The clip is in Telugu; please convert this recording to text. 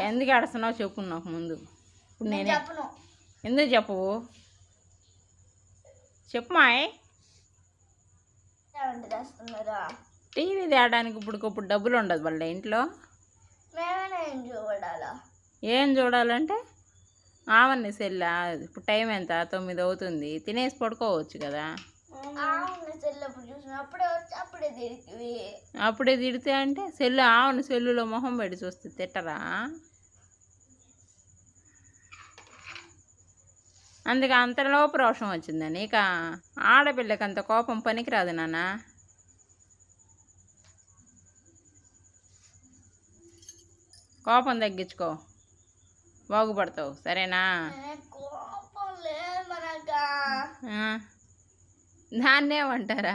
ఎందుకు ఏడుస్తున్నావు చెప్పు నాకు ముందు. ఇప్పుడు నేనే ఎందుకు చెప్పవు చెప్పు మాయ్. టీవీ తేడానికి ఇప్పుడుకప్పుడు డబ్బులు ఉండదు వాళ్ళ ఇంట్లో. ఏం చూడాలంటే ఆవన్ని సెల్లా. ఇప్పుడు టైం ఎంత 9 అవుతుంది, తినేసి పడుకోవచ్చు కదా. అప్పుడే తిడితే అంటే సెల్లు ఆవని సెల్లులో మొహం పెట్టి చూస్తే తిట్టరా? అందుకే అంతలోపు రోషం వచ్చిందని. ఇక ఆడపిల్లకి అంత కోపం పనికిరాదు నాన్న. కోపం తగ్గించుకో, బాగుపడతావు సరేనా? దాన్నేమంటారా?